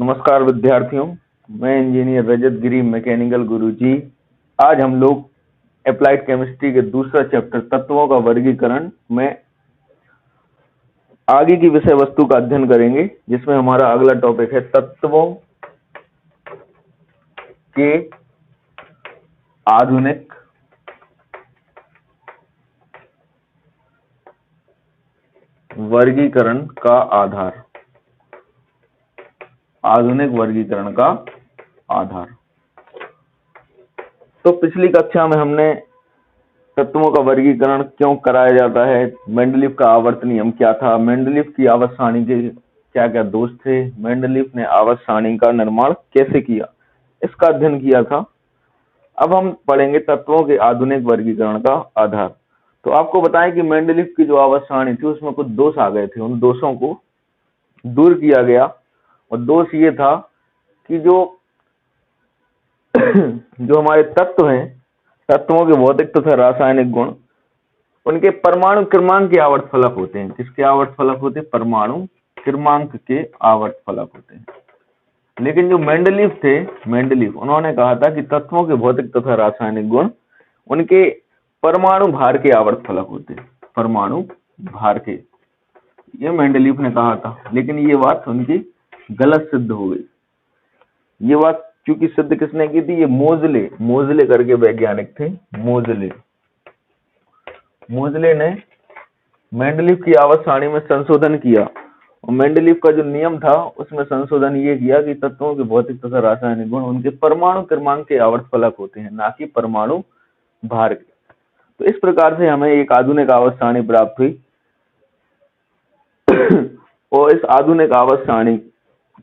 नमस्कार विद्यार्थियों, मैं इंजीनियर रजत गिरी मैकेनिकल गुरुजी। आज हम लोग अप्लाइड केमिस्ट्री के दूसरा चैप्टर तत्वों का वर्गीकरण में आगे की विषय वस्तु का अध्ययन करेंगे, जिसमें हमारा अगला टॉपिक है तत्वों के आधुनिक वर्गीकरण का आधार। आधुनिक वर्गीकरण का आधार। तो पिछली कक्षा में हमने तत्वों का वर्गीकरण क्यों कराया जाता है, मेंडलीव का आवर्त नियम क्या था, मेंडलीव की आवर्त सारणी के क्या क्या दोष थे, मेंडलीव ने आवर्त सारणी का निर्माण कैसे किया, इसका अध्ययन किया था। अब हम पढ़ेंगे तत्वों के आधुनिक वर्गीकरण का आधार। तो आपको बताएं कि मेंडलीव की जो आवर्त सारणी थी उसमें कुछ दोष आ गए थे, उन दोषों को दूर किया गया। और दोष ये था कि जो हमारे तत्व हैं, तत्वों के भौतिक तथा रासायनिक गुण, उनके परमाणु क्रमांक के आवर्त फलक होते हैं। किसके आवर्त फलक होते हैं? परमाणु क्रमांक के आवर्त फलक होते हैं। लेकिन जो मेंडलीव थे, उन्होंने कहा था कि तत्वों के भौतिक तथा रासायनिक गुण उनके परमाणु भार के आवर्त फलक होते हैं। परमाणु भार के, ये मेंडलीव ने कहा था, लेकिन ये बात उनकी गलत सिद्ध हो गई। ये बात क्योंकि सिद्ध किसने की थी? ये मोजले करके वैज्ञानिक थे। मोजले ने मेंडलीव की आवर्त सारणी में संशोधन किया, और मेंडलीव का जो नियम था उसमें संशोधन ये किया कि तत्वों के भौतिक तथा रासायनिक गुण उनके परमाणु क्रमांक के आवर्त फलक होते हैं, ना कि परमाणु भार के। तो इस प्रकार से हमें एक आधुनिक आवर्त सारणी प्राप्त हुई। और इस आधुनिक आवर्त सारणी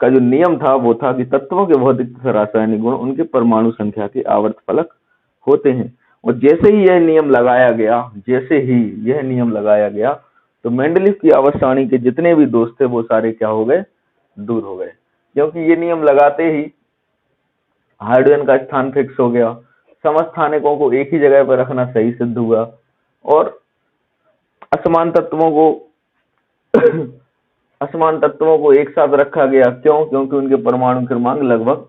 का जो नियम था वो था कि तत्वों के भौतिक तथा रासायनिक गुण उनके परमाणु संख्या के आवर्त फलक होते हैं। और जैसे ही यह नियम लगाया गया, तो मेंडलीव की आवर्त सारणी के जितने भी दोष थे वो सारे क्या हो गए? दूर हो गए। क्योंकि ये नियम लगाते ही हाइड्रोजन का स्थान फिक्स हो गया, समस्थानिकों को एक ही जगह पर रखना सही सिद्ध हुआ, और असमान तत्वों को एक साथ रखा गया। क्यों? क्योंकि उनके परमाणु क्रमांक लगभग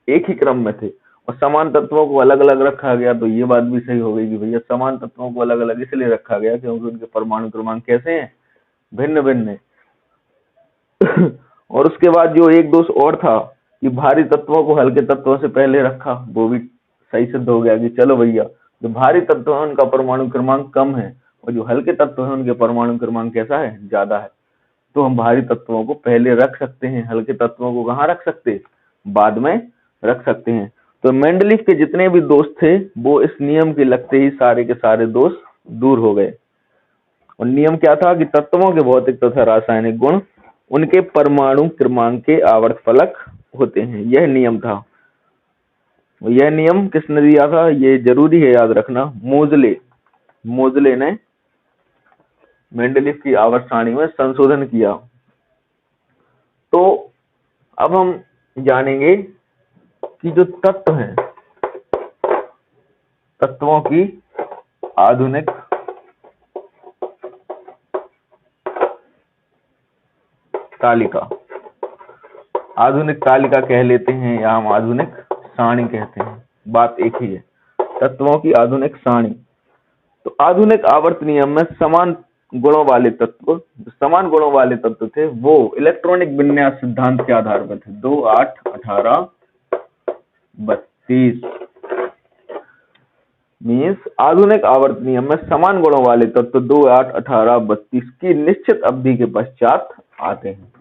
एक ही क्रम में थे। और समान तत्वों को अलग अलग रखा गया, तो ये बात भी सही हो गई कि भैया समान तत्वों को अलग अलग इसलिए रखा गया क्योंकि उनके परमाणु क्रमांक कैसे हैं? भिन्न भिन्न है। और उसके बाद जो एक दोष और था कि भारी तत्वों को हल्के तत्वों से पहले रखा, वो भी सही सिद्ध हो गया कि चलो भैया जो भारी तत्व है उनका परमाणु क्रमांक कम है, और जो हल्के तत्व है उनके परमाणु क्रमांक कैसा है? ज्यादा है। तो हम भारी तत्वों को पहले रख सकते हैं, हल्के तत्वों को कहाँ रख सकते? बाद में रख सकते हैं। तो मेंडलीव के जितने भी दोष थे वो इस नियम के लगते ही सारे के सारे दोष दूर हो गए। और नियम क्या था कि तत्वों के भौतिक तथा रासायनिक गुण उनके परमाणु क्रमांक के आवर्त फलक होते हैं। यह नियम था। यह नियम किसने दिया था? ये जरूरी है याद रखना, मोजले ने मेंडलीव की आवर्त सारणी में संशोधन किया। तो अब हम जानेंगे कि जो तत्व हैं, तत्वों की आधुनिक तालिका, कह लेते हैं या हम आधुनिक सारणी कहते हैं, बात एक ही है। तत्वों की आधुनिक सारणी। तो आधुनिक आवर्त नियम में समान गुणों वाले तत्व थे वो इलेक्ट्रॉनिक विन्यास सिद्धांत के आधार पर थे। 2, 8, 18, 32 मीन्स आधुनिक आवर्त नियम में समान गुणों वाले तत्व 2, 8, 18, 32 की निश्चित अवधि के पश्चात आते हैं।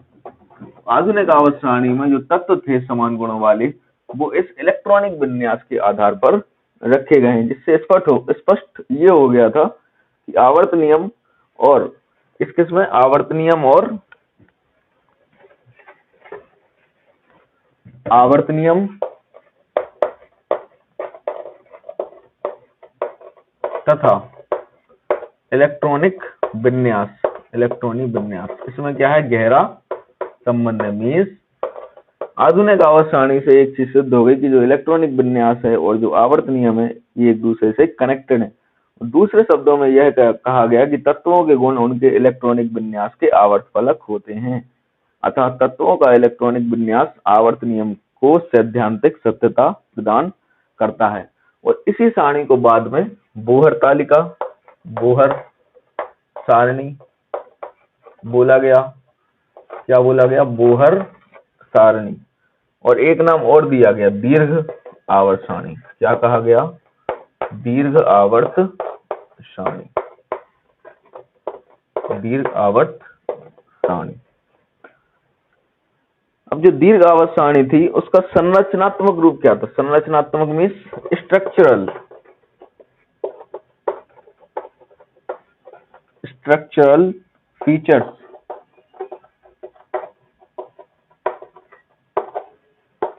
आधुनिक आवर्त सारणी में जो तत्व थे समान गुणों वाले, वो इस इलेक्ट्रॉनिक विन्यास के आधार पर रखे गए हैं, जिससे स्पष्ट ये हो गया था कि आवर्त नियम और किसमें आवर्त नियम तथा इलेक्ट्रॉनिक विन्यास, इसमें क्या है? गहरा संबंध है। मीन्स आधुनिक आवर्त सारणी से एक चीज सिद्ध हो गई कि जो इलेक्ट्रॉनिक विन्यास है और जो आवर्त नियम है ये एक दूसरे से कनेक्टेड है। दूसरे शब्दों में यह कहा गया कि तत्वों के गुण उनके इलेक्ट्रॉनिक विन्यास के आवर्त फलक होते हैं। अतः तत्वों का इलेक्ट्रॉनिक विन्यास आवर्त नियम को सैद्धांतिक सत्यता प्रदान करता है। और इसी सारणी को बाद में बोहर तालिका, बोहर सारणी बोला गया। क्या बोला गया? बोहर सारणी। और एक नाम और दिया गया, दीर्घ आवर्त सारणी। क्या कहा गया? दीर्घ आवर्त सारणी, दीर्घ आवर्त सारणी। अब जो दीर्घ आवर्त सारणी थी उसका संरचनात्मक रूप क्या था? संरचनात्मक मीन्स स्ट्रक्चरल, स्ट्रक्चरल फीचर्स।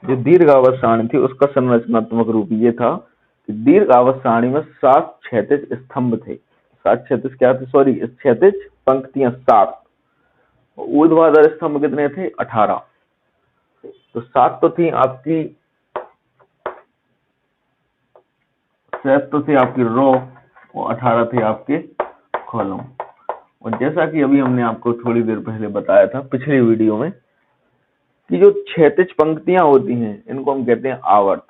जो दीर्घ आवर्त सारणी थी उसका संरचनात्मक रूप ये था कि दीर्घ आवर्त सारणी में 7 क्षैतिज स्तंभ थे। 7 क्षैतिज क्या थे? सॉरी, क्षैतिज पंक्तियां 7। ऊर्ध्वाधर स्तंभ कितने थे? 18। तो 7 तो थी आपकी, 7 तो थे आपकी रो और 18 थे आपके कॉलम। और जैसा कि अभी हमने आपको थोड़ी देर पहले बताया था पिछली वीडियो में कि जो क्षैतिज पंक्तियां होती हैं इनको हम कहते हैं आवर्त,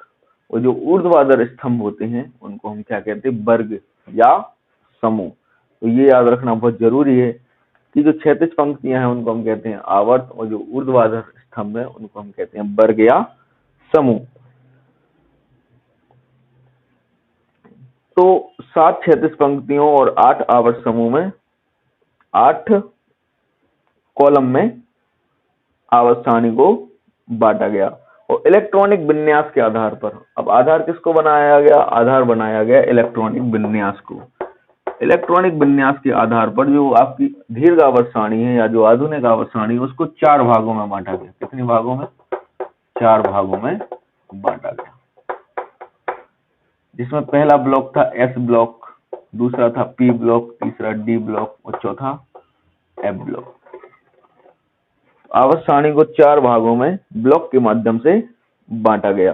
और जो ऊर्ध्वाधर स्तंभ होते हैं उनको हम क्या कहते हैं? वर्ग या समूह। तो ये याद रखना बहुत जरूरी है कि जो क्षैतिज पंक्तियां हैं उनको हम कहते हैं आवर्त, और जो ऊर्ध्वाधर स्तंभ है उनको हम कहते हैं वर्ग या समूह। तो 7 क्षैतिज पंक्तियों और 8 आवर्त समूह में 8 कॉलम में आवर्त सारणी को बांटा गया। और इलेक्ट्रॉनिक विन्यास के आधार पर, अब आधार किसको बनाया गया? आधार बनाया गया इलेक्ट्रॉनिक विन्यास को। इलेक्ट्रॉनिक विन्यास के आधार पर जो आपकी दीर्घ आवर्त सारणी है या जो आधुनिक आवर्त सारणी है उसको 4 भागों में बांटा गया। कितने भागों में? 4 भागों में बांटा गया, जिसमें पहला ब्लॉक था एस ब्लॉक, दूसरा था पी ब्लॉक, तीसरा डी ब्लॉक और चौथा एफ ब्लॉक। आवर्त सारणी को 4 भागों में ब्लॉक के माध्यम से बांटा गया।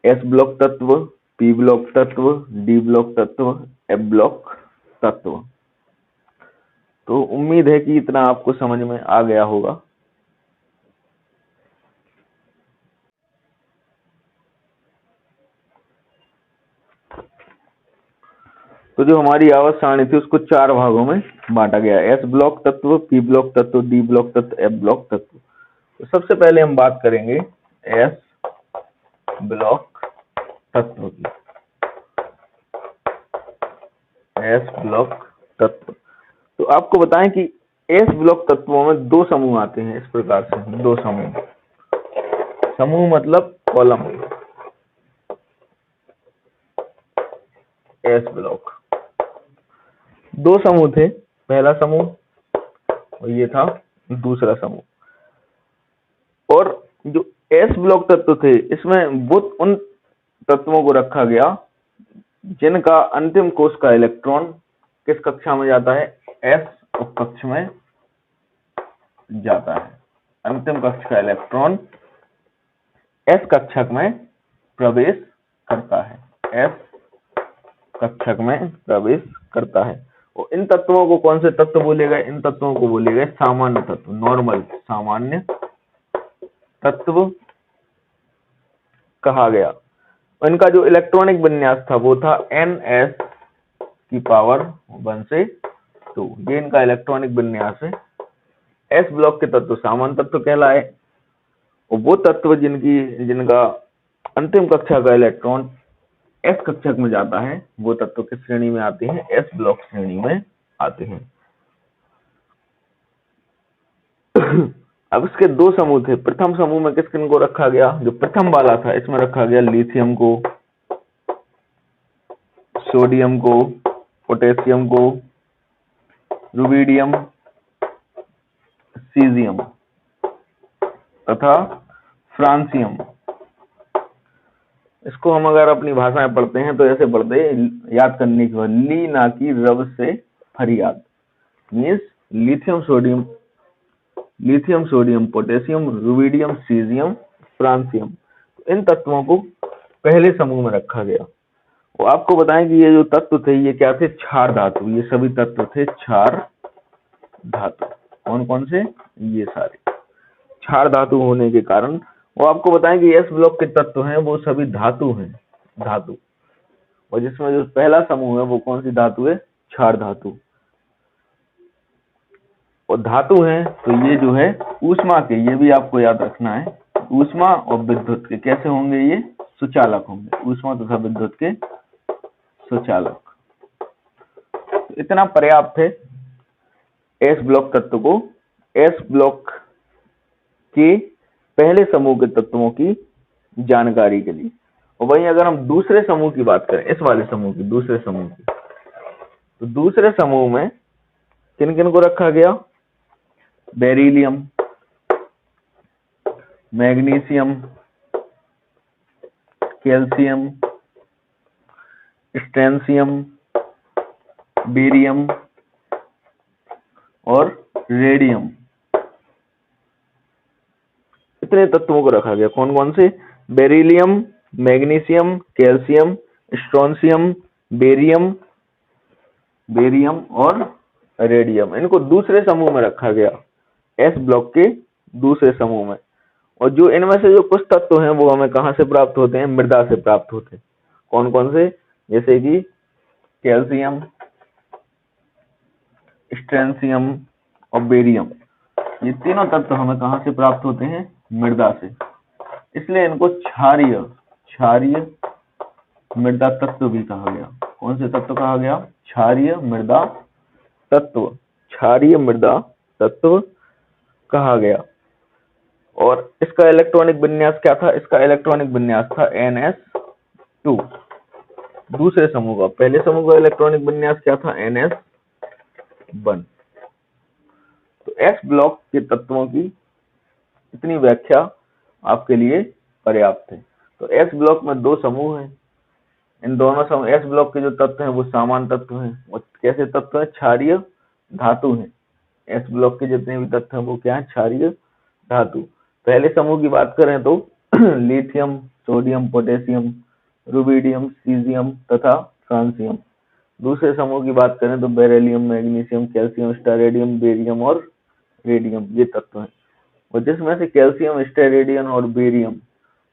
एस ब्लॉक तत्व, पी ब्लॉक तत्व, डी ब्लॉक तत्व, एफ ब्लॉक तत्व। तो उम्मीद है कि इतना आपको समझ में आ गया होगा। तो जो हमारी आवर्त सारणी थी उसको 4 भागों में बांटा गया, एस ब्लॉक तत्व, पी ब्लॉक तत्व, डी ब्लॉक तत्व, एफ ब्लॉक तत्व। तो सबसे पहले हम बात करेंगे एस ब्लॉक तत्व की। एस ब्लॉक तत्व, तो आपको बताएं कि एस ब्लॉक तत्वों में 2 समूह आते हैं। इस प्रकार से 2 समूह, समूह मतलब कॉलम। एस ब्लॉक 2 समूह थे, पहला समूह और ये था दूसरा समूह। और जो एस ब्लॉक तत्व थे इसमें वो उन तत्वों को रखा गया जिनका अंतिम कोश का इलेक्ट्रॉन किस कक्षा में जाता है? एस उप कक्ष में जाता है। अंतिम कक्ष का इलेक्ट्रॉन एस कक्षक में प्रवेश करता है, एस कक्षक में प्रवेश करता है। और इन तत्वों को कौन से तत्व बोले गए? इन तत्वों को बोले गए सामान्य तत्व, नॉर्मल, सामान्य तत्व कहा गया। इनका जो इलेक्ट्रॉनिक विन्यास था वो था ns की पावर 1 से 2। ये इनका इलेक्ट्रॉनिक विन्यास है। एस ब्लॉक के तत्व सामान्य तत्व कहलाए, और वो तत्व जिनका अंतिम कक्षा का इलेक्ट्रॉन एस कक्षक में जाता है वो तत्व किस श्रेणी में आते हैं? एस ब्लॉक श्रेणी में आते हैं। अब इसके 2 समूह थे। प्रथम समूह में किस किन को रखा गया? जो प्रथम वाला था इसमें रखा गया लिथियम को, सोडियम को, पोटेशियम को, रुबिडियम, सीजियम तथा फ्रांसियम। इसको हम अगर अपनी भाषा में पढ़ते हैं तो ऐसे पढ़ते हैं, याद करने के बाद, ली ना की रब से फरियाद, means lithium sodium potassium, rubidium, caesium, francium. इन तत्वों को पहले समूह में रखा गया। और आपको बताएं कि ये जो तत्व थे ये क्या थे? क्षार धातु। ये सभी तत्व थे क्षार धातु। कौन कौन से? ये सारे क्षार धातु होने के कारण। वो आपको बताएं कि एस ब्लॉक के तत्व हैं वो सभी धातु हैं, धातु। और जिसमें जो पहला समूह है वो कौन सी धातु है? क्षार धातु। और धातु है तो ये जो है ऊष्मा के, ये भी आपको याद रखना है, ऊष्मा और विद्युत के कैसे होंगे? ये सुचालक होंगे, ऊष्मा तथा विद्युत के सुचालक। तो इतना पर्याप्त है एस ब्लॉक तत्व को एस ब्लॉक के पहले समूह के तत्वों की जानकारी के लिए। और वहीं अगर हम दूसरे समूह की बात करें, इस वाले समूह की, दूसरे समूह की, तो दूसरे समूह में किन किन को रखा गया? बेरिलियम, मैग्नीशियम, कैल्शियम, स्ट्रेंशियम, बेरियम और रेडियम। इतने तत्वों को रखा गया। कौन कौन से? Beryllium, magnesium, calcium, strontium, barium और रेडियम। इनको दूसरे समूह में रखा गया, एस ब्लॉक के दूसरे समूह में। और जो इनमें से जो कुछ तत्व हैं वो हमें कहां से प्राप्त होते हैं? मृदा से प्राप्त होते हैं। कौन कौन से? जैसे कि कैल्शियम, स्ट्रेंशियम और बेरियम, ये तीनों तत्व हमें कहां से प्राप्त होते हैं? मृदा से। इसलिए इनको क्षारीय मृदा तत्व भी कहा गया। कौन से तत्व कहा गया? क्षारीय मृदा तत्व, क्षारीय मृदा तत्व कहा गया। और इसका इलेक्ट्रॉनिक विन्यास क्या था? इसका इलेक्ट्रॉनिक विन्यास था NS2। दूसरे समूह का, पहले समूह का इलेक्ट्रॉनिक विन्यास क्या था? NS1। तो एस ब्लॉक के तत्वों की इतनी व्याख्या आपके लिए पर्याप्त है। तो एस ब्लॉक में दो समूह हैं। इन दोनों समूह एस ब्लॉक के जो तत्व हैं वो समान तत्व हैं। वो कैसे तत्व हैं? क्षारीय धातु हैं। एस ब्लॉक के जितने भी तत्व हैं वो क्या है? क्षारीय धातु। पहले समूह की बात करें तो lithium, sodium, potassium, rubidium, caesium तथा फ्रांसियम। दूसरे समूह की बात करें तो बेरिलियम, मैग्नीशियम, कैल्शियम, स्टेरेडियम, बेरियम और रेडियम, ये तत्व हैं। और जिसमें से कैल्शियम, स्टेरेडियम और बेरियम,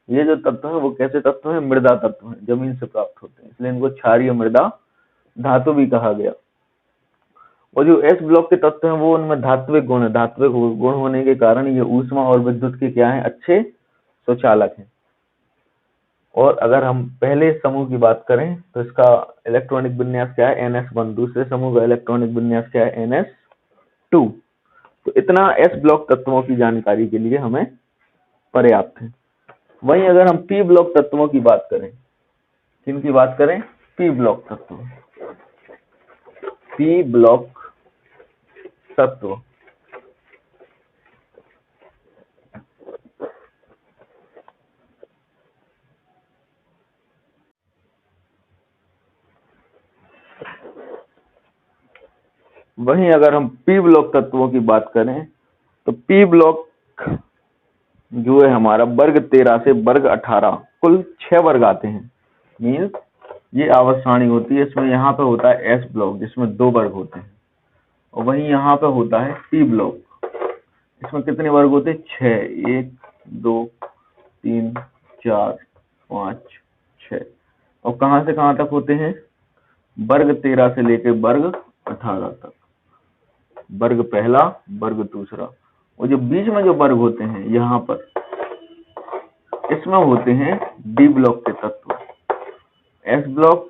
ये जो तत्व हैं वो कैसे तत्व हैं? मृदा तत्व हैं, जमीन से प्राप्त होते हैं। इसलिए इनको क्षारीय मृदा धातु भी कहा गया। और जो एस ब्लॉक के तत्व हैं वो उनमें धात्विक गुण है। धात्विक गुण होने के कारण ये ऊष्मा और विद्युत के क्या है? अच्छे सुचालक हैं। और अगर हम पहले समूह की बात करें तो इसका इलेक्ट्रॉनिक विन्यास क्या है? NS1। दूसरे समूह का इलेक्ट्रॉनिक विन्यास क्या है? NS2। तो इतना एस ब्लॉक तत्वों की जानकारी के लिए हमें पर्याप्त है। वहीं अगर हम पी ब्लॉक तत्वों की बात करें, किन की बात करें? पी ब्लॉक तत्व। पी ब्लॉक तत्व वहीं अगर हम पी ब्लॉक तत्वों की बात करें तो पी ब्लॉक जो है हमारा वर्ग 13 से वर्ग 18, कुल 6 वर्ग आते हैं। मीन्स ये आवर्त सारणी होती है। इसमें यहाँ पे होता है एस ब्लॉक जिसमें 2 वर्ग होते हैं, और वहीं यहाँ पे होता है पी ब्लॉक, इसमें कितने वर्ग होते हैं? 6। 1 2 3 4 5 6। और कहाँ से कहाँ तक होते हैं? वर्ग 13 से लेकर वर्ग 18 तक। वर्ग पहला, वर्ग दूसरा। और जो बीच में जो वर्ग होते हैं यहाँ पर, इसमें होते हैं डी ब्लॉक के तत्व। एस ब्लॉक,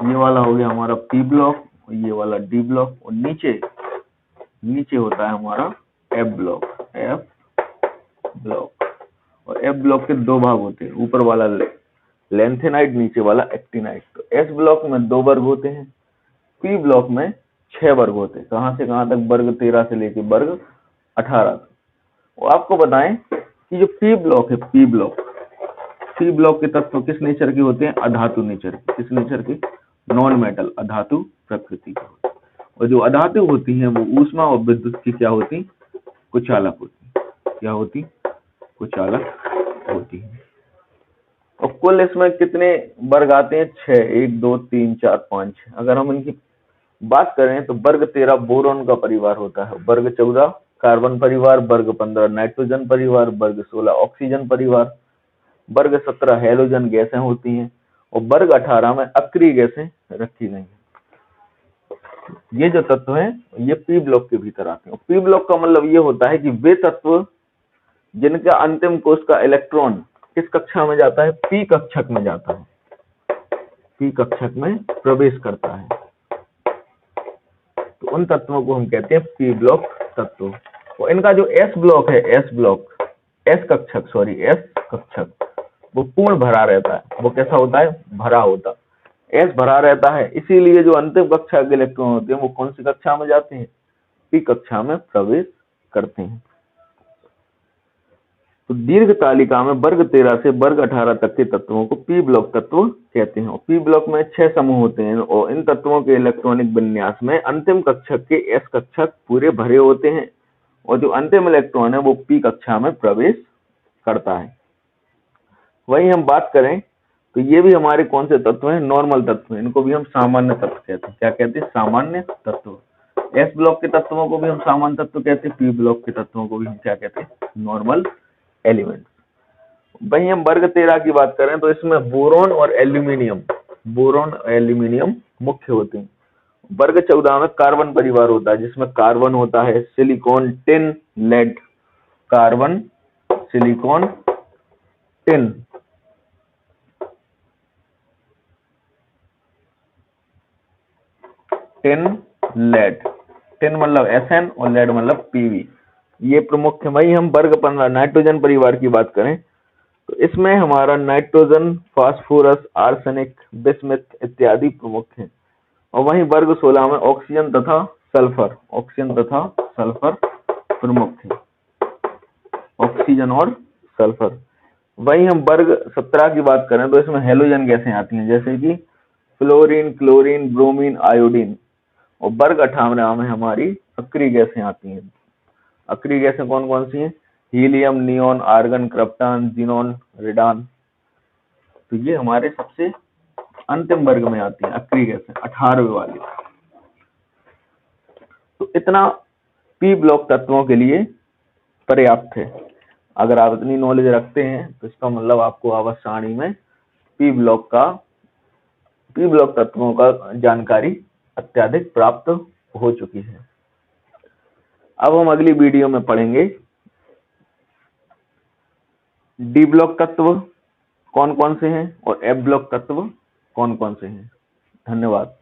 ये वाला हो गया हमारा पी ब्लॉक, और ये वाला डी ब्लॉक, और नीचे होता है हमारा एफ ब्लॉक। और एफ ब्लॉक के 2 भाग होते हैं, ऊपर वाला लेंथेनाइट, नीचे वाला एक्टिनाइट। तो एस ब्लॉक में 2 वर्ग होते हैं, पी ब्लॉक में 6 वर्ग होते हैं। कहां से कहां तक? वर्ग 13 से लेकर वर्ग 18 तक। और आपको बताएं कि जो पी ब्लॉक है, पी ब्लॉक के तत्व किस नेचर के होते हैं? अधातु नेचर के। किस नेचर के? नॉन मेटल, अधातु प्रकृति के होते हैं। और जो अधातु होती हैं वो ऊष्मा और विद्युत की क्या होती? कुचालक होती। क्या होती? कुचालक होती है। और कुल इसमें कितने वर्ग आते हैं? 6। 1 2 3 4 5 6। अगर हम इनकी बात करें तो वर्ग 13 बोरोन का परिवार होता है, वर्ग 14 कार्बन परिवार, वर्ग 15 नाइट्रोजन परिवार, वर्ग 16 ऑक्सीजन परिवार, वर्ग 17 हेलोजन गैसें होती हैं और वर्ग 18 में अक्रिय गैसें रखी गई हैं। ये जो तत्व हैं ये पी ब्लॉक के भीतर आते हैं। पी ब्लॉक का मतलब ये होता है कि वे तत्व जिनका अंतिम कोश का इलेक्ट्रॉन किस कक्षा में जाता है, पी कक्षक में जाता है, पी कक्षक में प्रवेश करता है, तो उन तत्वों को हम कहते हैं पी ब्लॉक तत्व। और इनका जो एस ब्लॉक है, एस ब्लॉक, एस कक्षक वो पूर्ण भरा रहता है। वो कैसा होता है, भरा होता है, एस भरा रहता है, इसीलिए जो अंतिम कक्षा के इलेक्ट्रॉन होते हैं वो कौन सी कक्षा में जाते हैं, पी कक्षा में प्रवेश करते हैं। तो दीर्घ तालिका में वर्ग 13 से वर्ग 18 तक के तत्वों को पी ब्लॉक तत्व कहते हैं। पी ब्लॉक में 6 समूह होते हैं और इन तत्वों के इलेक्ट्रॉनिक विन्यास में अंतिम कक्षक के एस कक्षक पूरे भरे होते हैं और जो अंतिम इलेक्ट्रॉन है वो पी कक्षा में प्रवेश करता है। वही हम बात करें तो ये भी हमारे कौन से तत्व हैं, नॉर्मल तत्व हैं। इनको भी हम सामान्य तत्व कहते हैं। क्या कहते हैं, सामान्य तत्व। एस ब्लॉक के तत्वों को भी हम सामान्य तत्व कहते हैं, पी ब्लॉक के तत्वों को भी हम क्या कहते हैं, नॉर्मल एलिमेंट। वही हम वर्ग 13 की बात करें तो इसमें बोरोन और एल्यूमिनियम मुख्य होते हैं। वर्ग 14 में कार्बन परिवार होता है जिसमें कार्बन होता है, silicon, tin, lead, carbon, silicon, tin, lead, tin मतलब Sn और लेड मतलब Pv, ये प्रमुख है। वही हम वर्ग 15 नाइट्रोजन परिवार की बात करें तो इसमें हमारा नाइट्रोजन, फास्फोरस, आर्सेनिक, बिस्मिथ इत्यादि प्रमुख हैं। और वहीं वर्ग 16 में ऑक्सीजन तथा सल्फर प्रमुख हैं, ऑक्सीजन और सल्फर। वहीं हम वर्ग 17 की बात करें तो इसमें हेलोजन गैसें आती हैं जैसे कि फ्लोरीन, क्लोरीन, ब्रोमीन, आयोडीन। और वर्ग 18 में हमारी अक्रिय गैसें आती हैं। अक्रिय गैसें कौन कौन सी हैं, helium, neon, argon, krypton, xenon, radon. तो ये हमारे सबसे अंतिम वर्ग में आती हैं अक्रिय गैसें, 18वें वाली। तो इतना पी ब्लॉक तत्वों के लिए पर्याप्त है। अगर आप इतनी नॉलेज रखते हैं तो इसका मतलब आपको आवर्त सारणी में पी ब्लॉक तत्वों का जानकारी अत्यधिक प्राप्त हो चुकी है। अब हम अगली वीडियो में पढ़ेंगे डी ब्लॉक तत्व कौन कौन से हैं और एफ ब्लॉक तत्व कौन कौन से हैं। धन्यवाद।